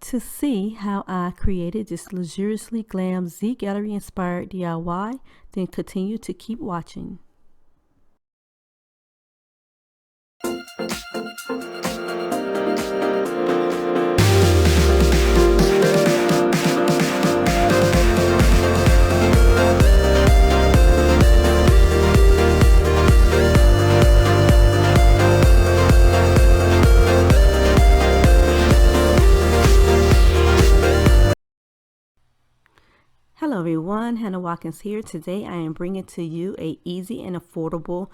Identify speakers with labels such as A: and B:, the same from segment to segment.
A: To see how I created this luxuriously glam zgallerie inspired DIY, then continue to keep watching. Hello everyone, Hanna Watkins here. Today I am bringing to you a easy and affordable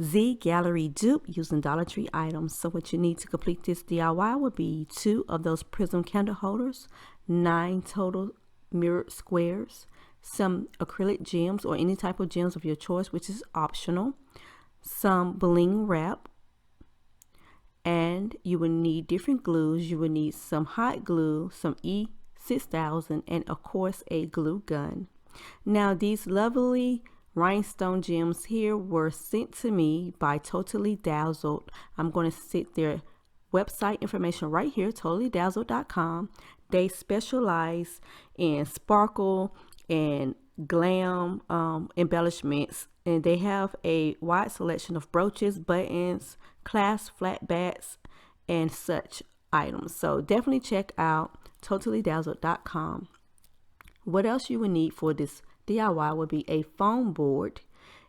A: zgallerie dupe using Dollar Tree items. So what you need to complete this DIY would be 2 of those prism candle holders, 9 total mirrored squares, some acrylic gems or any type of gems of your choice, which is optional, some bling wrap, and you will need different glues. You will need some hot glue, some E6000, and of course a glue gun. Now these lovely rhinestone gems here were sent to me by Totally Dazzled. I'm going to set their website information right here, totallydazzled.com. They specialize in sparkle and glam embellishments, and they have a wide selection of brooches, buttons, clasps, flat bats, and such items. So definitely check out totallydazzled.com. What else you would need for this DIY would be a foam board,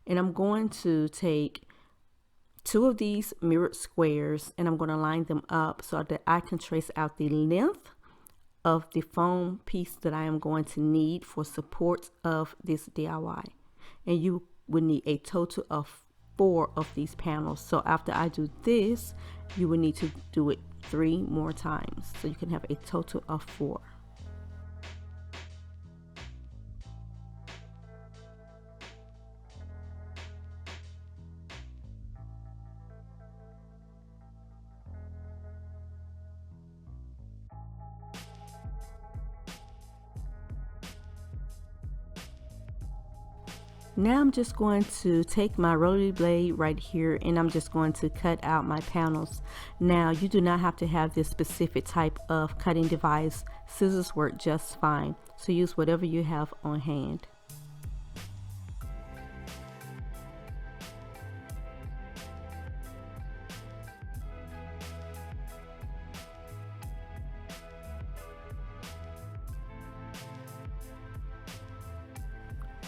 A: and I'm going to take 2 of these mirrored squares and I'm going to line them up so that I can trace out the length of the foam piece that I am going to need for support of this DIY. And you would need a total of 4 of these panels. So after I do this, you will need to do it 3 more times, so you can have a total of 4. Now I'm just going to take my rotary blade right here and I'm just going to cut out my panels. Now you do not have to have this specific type of cutting device. Scissors work just fine, so use whatever you have on hand.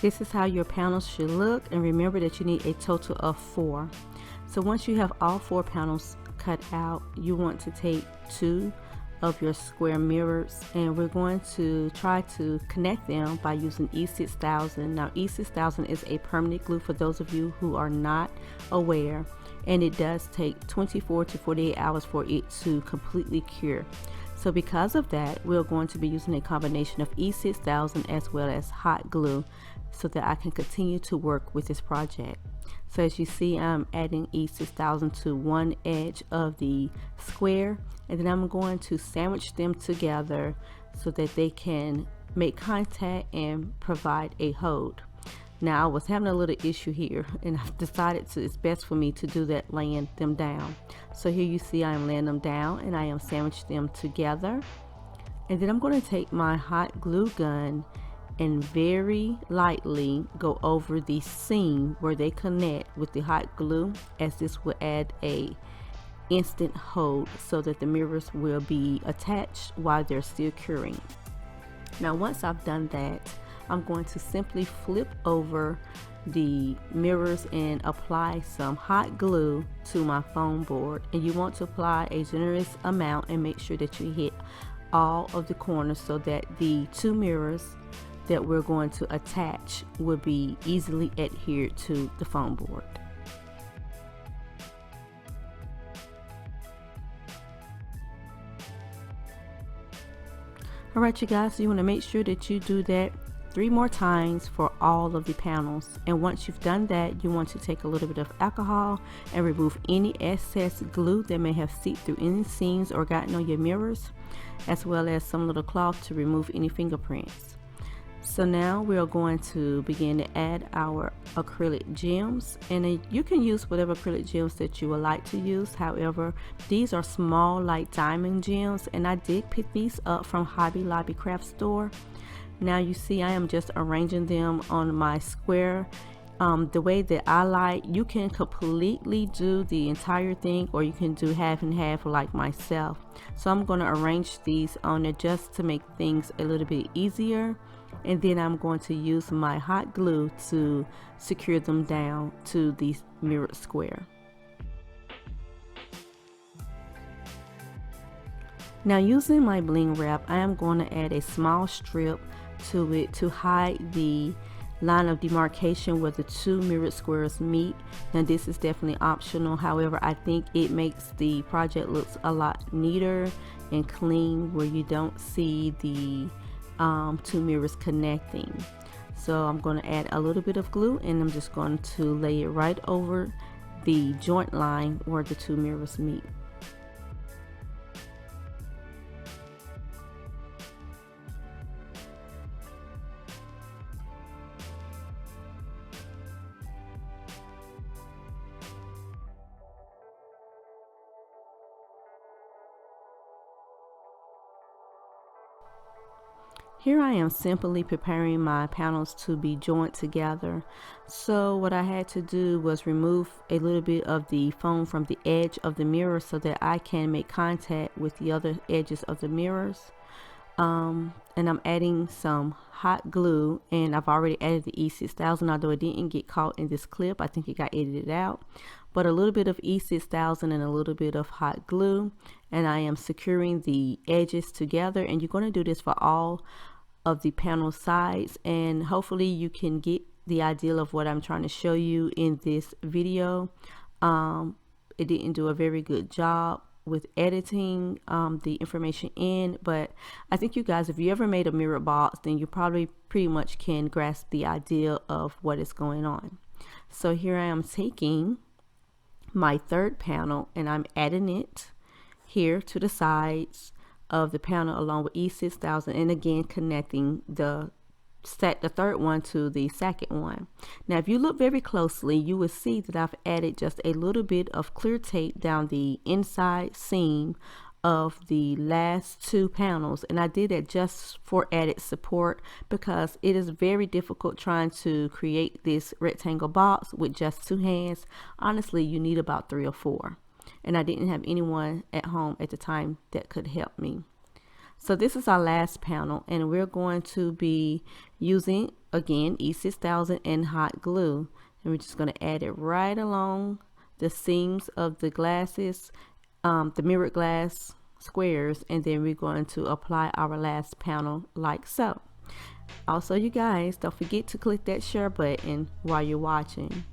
A: This is how your panels should look, and remember that you need a total of 4. So once you have all 4 panels cut out, you want to take 2 of your square mirrors, and we're going to try to connect them by using E6000. Now E6000 is a permanent glue for those of you who are not aware, and it does take 24 to 48 hours for it to completely cure. So because of that, we're going to be using a combination of E6000 as well as hot glue so that I can continue to work with this project. So as you see, I'm adding E6000 to one edge of the square, and then I'm going to sandwich them together so that they can make contact and provide a hold. Now I was having a little issue here, and I've decided it's best for me to do that laying them down. So here you see I am laying them down and I am sandwiching them together. And then I'm going to take my hot glue gun and very lightly go over the seam where they connect with the hot glue, as this will add a instant hold so that the mirrors will be attached while they're still curing. Now once I've done that, I'm going to simply flip over the mirrors and apply some hot glue to my foam board. And you want to apply a generous amount and make sure that you hit all of the corners so that the 2 mirrors that we're going to attach will be easily adhered to the foam board. Alright you guys, so you want to make sure that you do that 3 more times for all of the panels. And once you've done that, you want to take a little bit of alcohol and remove any excess glue that may have seeped through any seams or gotten on your mirrors, as well as some little cloth to remove any fingerprints. So now we are going to begin to add our acrylic gems, and you can use whatever acrylic gems that you would like to use. However, these are small like diamond gems, and I did pick these up from Hobby Lobby craft store. Now you see I am just arranging them on my square the way that I like. You can completely do the entire thing, or you can do half and half like myself. So I'm going to arrange these on there just to make things a little bit easier, and then I'm going to use my hot glue to secure them down to the mirrored square. Now using my bling wrap, I am going to add a small strip to it to hide the line of demarcation where the two mirrored squares meet. Now this is definitely optional, however I think it makes the project looks a lot neater and clean where you don't see the two mirrors connecting. So I'm going to add a little bit of glue, and I'm just going to lay it right over the joint line where the two mirrors meet. Here I am simply preparing my panels to be joined together. So what I had to do was remove a little bit of the foam from the edge of the mirror so that I can make contact with the other edges of the mirrors. And I'm adding some hot glue, and I've already added the E6000, although it didn't get caught in this clip. I think it got edited out. But a little bit of E6000 and a little bit of hot glue, and I am securing the edges together. And you're going to do this for all of the panel sides, and hopefully you can get the idea of what I'm trying to show you in this video. It didn't do a very good job with editing the information in, but I think you guys, if you ever made a mirror box, then you probably pretty much can grasp the idea of what is going on. So here I am taking my third panel, and I'm adding it here to the sides of the panel along with E6000, and again connecting the third one to the second one. Now if you look very closely, you will see that I've added just a little bit of clear tape down the inside seam of the last two panels, and I did that just for added support because it is very difficult trying to create this rectangle box with just two hands. Honestly, you need about 3 or 4. And I didn't have anyone at home at the time that could help me. So this is our last panel, and we're going to be using again E6000 and hot glue, and we're just going to add it right along the seams of the glasses, the mirrored glass squares, and then we're going to apply our last panel like so. Also, you guys, don't forget to click that share button while you're watching.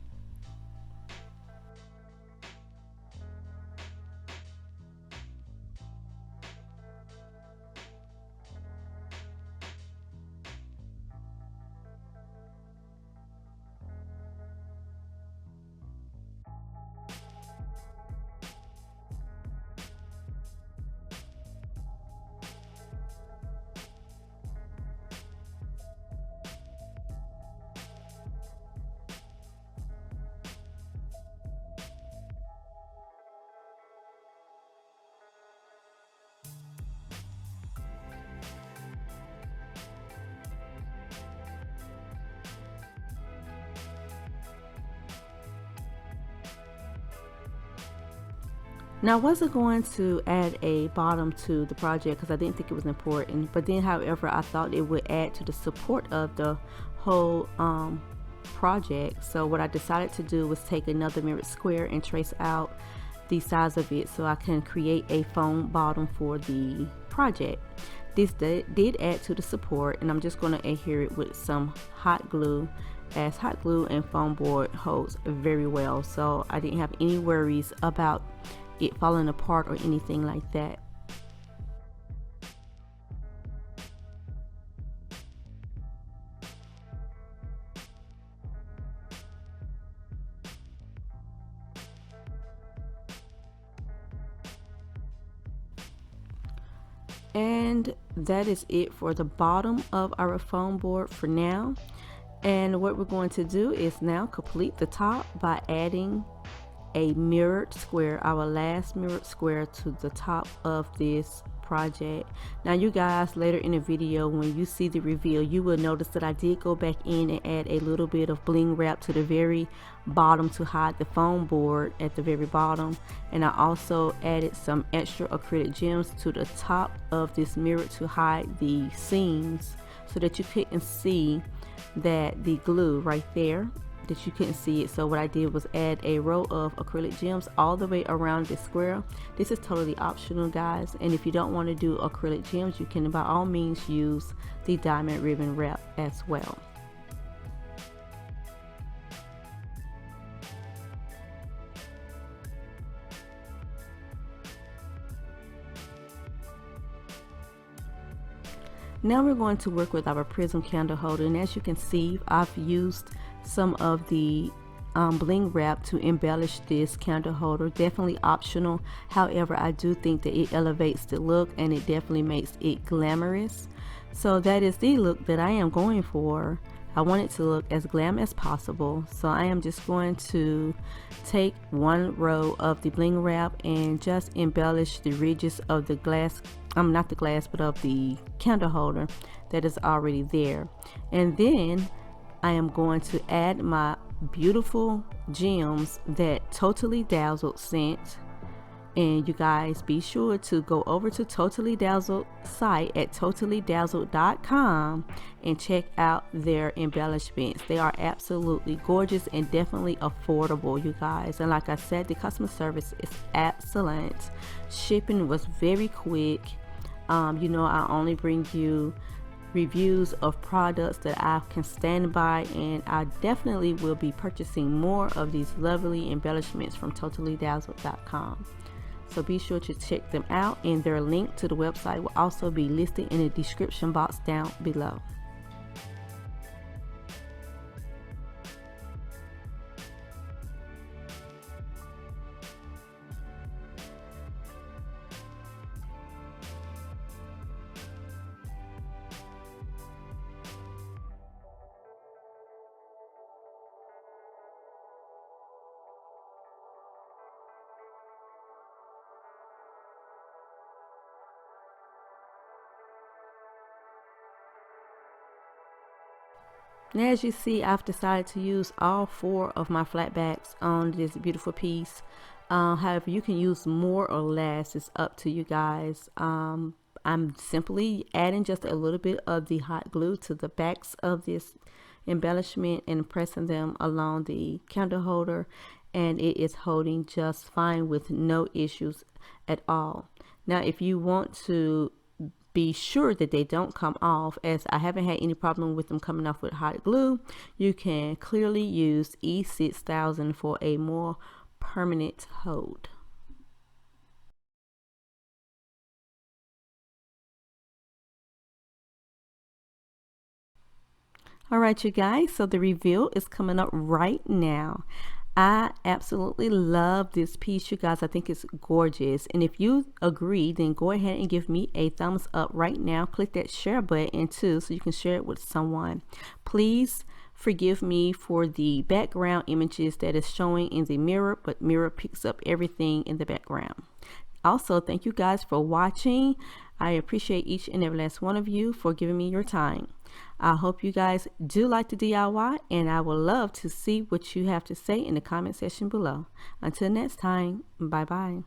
A: Now I wasn't going to add a bottom to the project because I didn't think it was important, but then however I thought it would add to the support of the whole project. So what I decided to do was take another mirrored square and trace out the size of it so I can create a foam bottom for the project. This did add to the support, and I'm just going to adhere it with some hot glue, as hot glue and foam board holds very well, so I didn't have any worries about it falling apart or anything like that. And that is it for the bottom of our foam board for now. And what we're going to do is now complete the top by adding a mirrored square, our last mirrored square, to the top of this project. Now you guys, later in the video when you see the reveal, you will notice that I did go back in and add a little bit of bling wrap to the very bottom to hide the foam board at the very bottom, and I also added some extra acrylic gems to the top of this mirror to hide the seams so that you couldn't see that the glue right there, that you couldn't see it. So what I did was add a row of acrylic gems all the way around this square. This is totally optional, guys, and if you don't want to do acrylic gems, you can by all means use the diamond ribbon wrap as well. Now we're going to work with our prism candle holder, and as you can see, I've used some of the bling wrap to embellish this candle holder. Definitely optional, however I do think that it elevates the look and it definitely makes it glamorous. So that is the look that I am going for. I want it to look as glam as possible, so I am just going to take one row of the bling wrap and just embellish the ridges of the glass, not the glass, but of the candle holder that is already there. And then I am going to add my beautiful gems that Totally Dazzled sent. And you guys, be sure to go over to Totally Dazzled site at totallydazzled.com and check out their embellishments. They are absolutely gorgeous and definitely affordable, you guys. And like I said, the customer service is excellent. Shipping was very quick. You know, I only bring you reviews of products that I can stand by, and I definitely will be purchasing more of these lovely embellishments from totallydazzled.com. So be sure to check them out, and their link to the website will also be listed in the description box down below. And as you see, I've decided to use all 4 of my flat backs on this beautiful piece. However, you can use more or less. It's up to you guys. I'm simply adding just a little bit of the hot glue to the backs of this embellishment and pressing them along the candle holder, and it is holding just fine with no issues at all. Now, if you want to be sure that they don't come off, as I haven't had any problem with them coming off with hot glue, you can clearly use E6000 for a more permanent hold. All right, you guys, so the reveal is coming up right now. I absolutely love this piece, you guys. I think it's gorgeous. And if you agree, then go ahead and give me a thumbs up right now. Click that share button too, so you can share it with someone. Please forgive me for the background images that is showing in the mirror, but mirror picks up everything in the background. Also, thank you guys for watching. I appreciate each and every last one of you for giving me your time. I hope you guys do like the DIY, and I would love to see what you have to say in the comment section below. Until next time, bye bye.